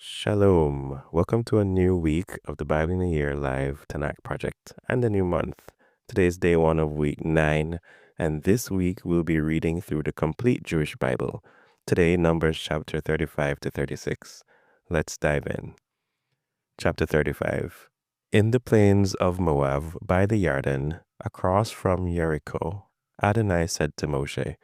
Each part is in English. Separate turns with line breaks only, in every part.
Shalom. Welcome to a new week of the Bible in a Year live Tanakh project and a new month. Today is day 1 of week 9, and this week we'll be reading through the complete Jewish Bible. Today, Numbers chapter 35 to 36. Let's dive in. Chapter 35. In the plains of Moab, by the Yarden, across from Jericho, Adonai said to Moshe,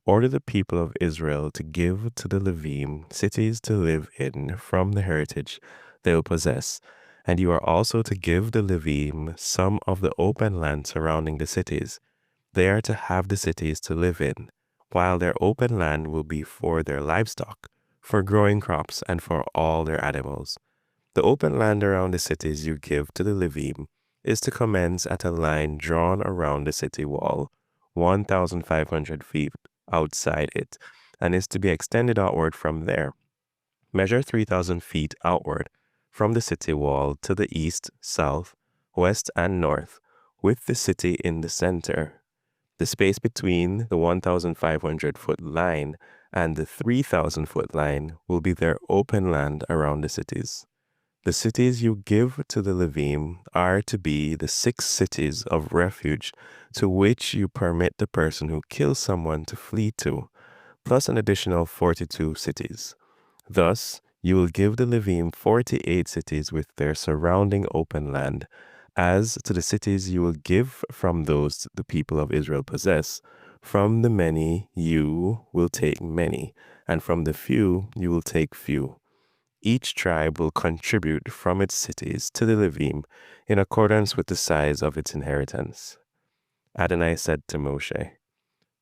"Order the people of Israel to give to the Levim cities to live in from the heritage they will possess, and you are also to give the Levim some of the open land surrounding the cities. They are to have the cities to live in, while their open land will be for their livestock, for growing crops, and for all their animals. The open land around the cities you give to the Levim is to commence at a line drawn around the city wall, 1,500 feet outside it, and is to be extended outward from there. Measure 3,000 feet outward from the city wall to the east, south, west, and north, with the city in the center. The space between the 1,500-foot line and the 3,000-foot line will be their open land around the cities. The cities you give to the Levim are to be the 6 cities of refuge to which you permit the person who kills someone to flee to, plus an additional 42 cities. Thus, you will give the Levim 48 cities with their surrounding open land. As to the cities you will give from those the people of Israel possess, from the many you will take many, and from the few you will take few. Each tribe will contribute from its cities to the Levim in accordance with the size of its inheritance." Adonai said to Moshe,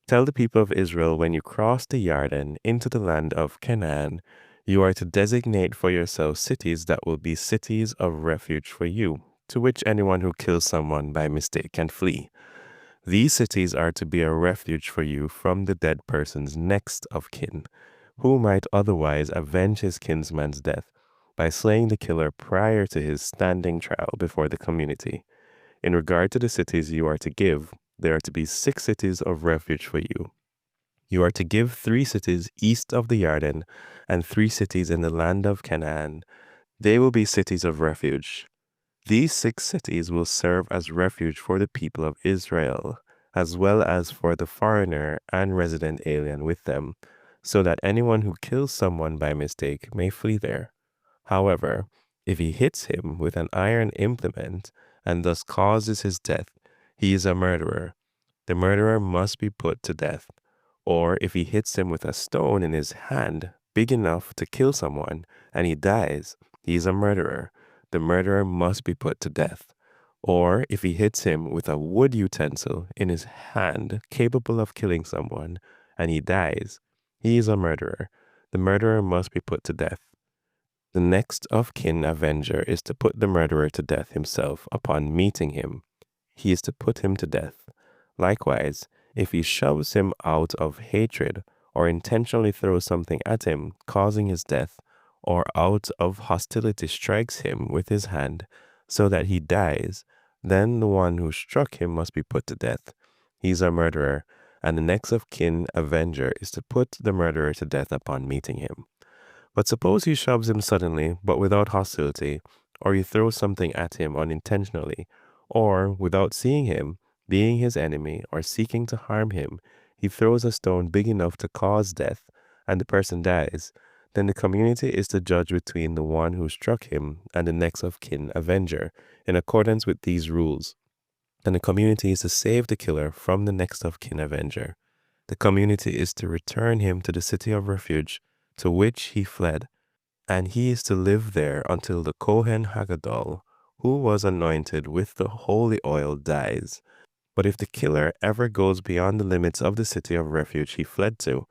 "Tell the people of Israel, when you cross the Yarden into the land of Canaan, you are to designate for yourselves cities that will be cities of refuge for you, to which anyone who kills someone by mistake can flee. These cities are to be a refuge for you from the dead person's next of kin, who might otherwise avenge his kinsman's death by slaying the killer prior to his standing trial before the community. In regard to the cities you are to give, there are to be 6 cities of refuge for you. You are to give 3 cities east of the Yarden and 3 cities in the land of Canaan. They will be cities of refuge. These 6 cities will serve as refuge for the people of Israel, as well as for the foreigner and resident alien with them, so that anyone who kills someone by mistake may flee there. However, if he hits him with an iron implement and thus causes his death, he is a murderer. The murderer must be put to death. Or if he hits him with a stone in his hand big enough to kill someone and he dies, he is a murderer. The murderer must be put to death. Or if he hits him with a wood utensil in his hand capable of killing someone and he dies, he is a murderer. The murderer must be put to death. The next of kin avenger is to put the murderer to death himself upon meeting him. He is to put him to death. Likewise, if he shoves him out of hatred or intentionally throws something at him, causing his death, or out of hostility strikes him with his hand so that he dies, then the one who struck him must be put to death. He is a murderer, and the next of kin avenger is to put the murderer to death upon meeting him. But suppose he shoves him suddenly, but without hostility, or he throws something at him unintentionally, or without seeing him, being his enemy, or seeking to harm him, he throws a stone big enough to cause death, and the person dies, then the community is to judge between the one who struck him and the next of kin avenger, in accordance with these rules. And the community is to save the killer from the next of kin avenger. The community is to return him to the city of refuge to which he fled, and he is to live there until the Kohen Hagadol, who was anointed with the holy oil, dies. But if the killer ever goes beyond the limits of the city of refuge he fled to,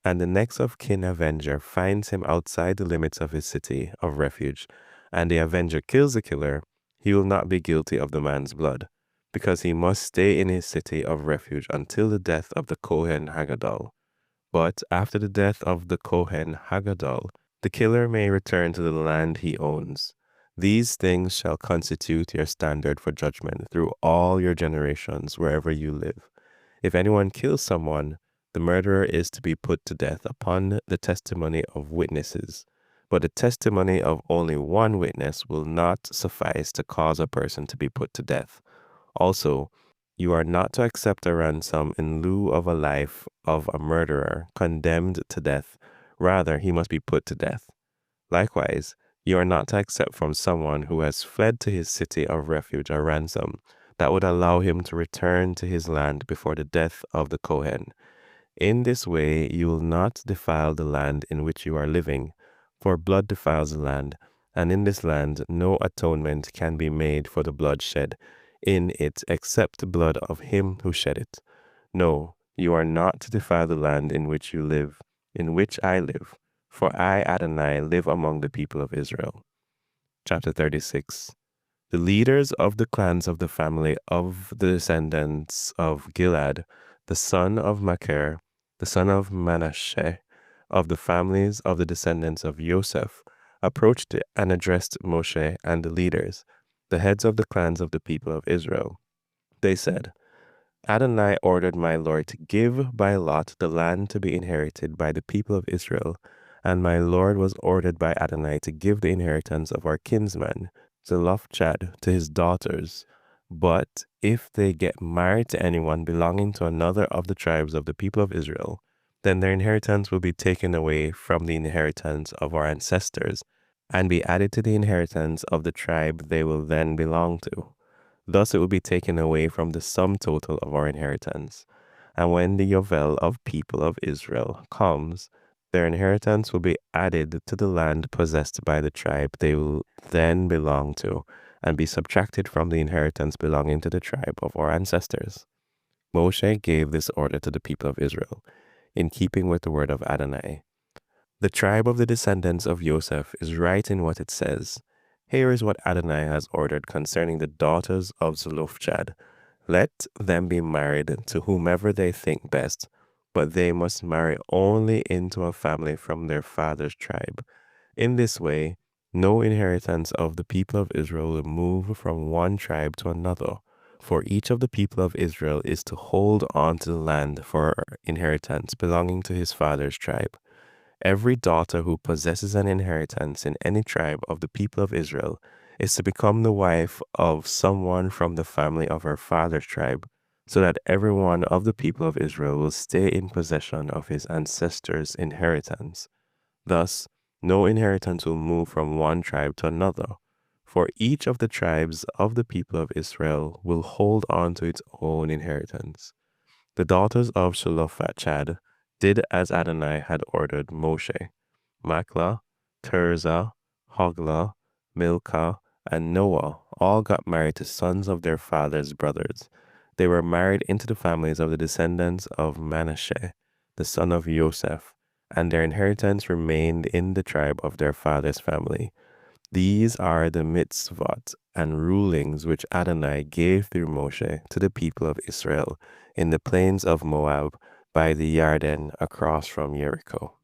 and the next of kin avenger finds him outside the limits of his city of refuge, and the avenger kills the killer, he will not be guilty of the man's blood, because he must stay in his city of refuge until the death of the Kohen Hagadol. But after the death of the Kohen Hagadol, the killer may return to the land he owns. These things shall constitute your standard for judgment through all your generations wherever you live. If anyone kills someone, the murderer is to be put to death upon the testimony of witnesses. but the testimony of only one witness will not suffice to cause a person to be put to death. Also, you are not to accept a ransom in lieu of a life of a murderer condemned to death. Rather, he must be put to death. Likewise, you are not to accept from someone who has fled to his city of refuge a ransom that would allow him to return to his land before the death of the Kohen. In this way, you will not defile the land in which you are living, for blood defiles the land, and in this land no atonement can be made for the blood shed in it except the blood of him who shed it. No, you are not to defile the land in which you live, in which I live, for I, Adonai, live among the people of Israel. Chapter 36. The leaders of the clans of the family of the descendants of Gilad, the son of Machir, the son of Manasseh, of the families of the descendants of Joseph, approached and addressed Moshe and the leaders, the heads of the clans of the people of Israel. They said, Adonai ordered my Lord to give by lot the land to be inherited by the people of Israel, and my Lord was ordered by Adonai to give the inheritance of our kinsman, Zelophehad, to his daughters. But if they get married to anyone belonging to another of the tribes of the people of Israel, then their inheritance will be taken away from the inheritance of our ancestors, and be added to the inheritance of the tribe they will then belong to. Thus it will be taken away from the sum total of our inheritance. And when the Yovel of people of Israel comes, their inheritance will be added to the land possessed by the tribe they will then belong to, and be subtracted from the inheritance belonging to the tribe of our ancestors. Moshe gave this order to the people of Israel, in keeping with the word of Adonai. The tribe of the descendants of Joseph is right in what it says. Here is what Adonai has ordered concerning the daughters of Zelophehad. Let them be married to whomever they think best, but they must marry only into a family from their father's tribe. In this way, no inheritance of the people of Israel will move from one tribe to another, for each of the people of Israel is to hold on to the land for inheritance belonging to his father's tribe. Every daughter who possesses an inheritance in any tribe of the people of Israel is to become the wife of someone from the family of her father's tribe, so that every one of the people of Israel will stay in possession of his ancestors' inheritance. Thus, no inheritance will move from one tribe to another, for each of the tribes of the people of Israel will hold on to its own inheritance. The daughters of Zelophehad did as Adonai had ordered Moshe. Machlah, Tirzah, Hoglah, Milcah, and Noah all got married to sons of their father's brothers. They were married into the families of the descendants of Manasseh, the son of Joseph, and their inheritance remained in the tribe of their father's family. These are the mitzvot and rulings which Adonai gave through Moshe to the people of Israel in the plains of Moab by the Yarden across from Jericho.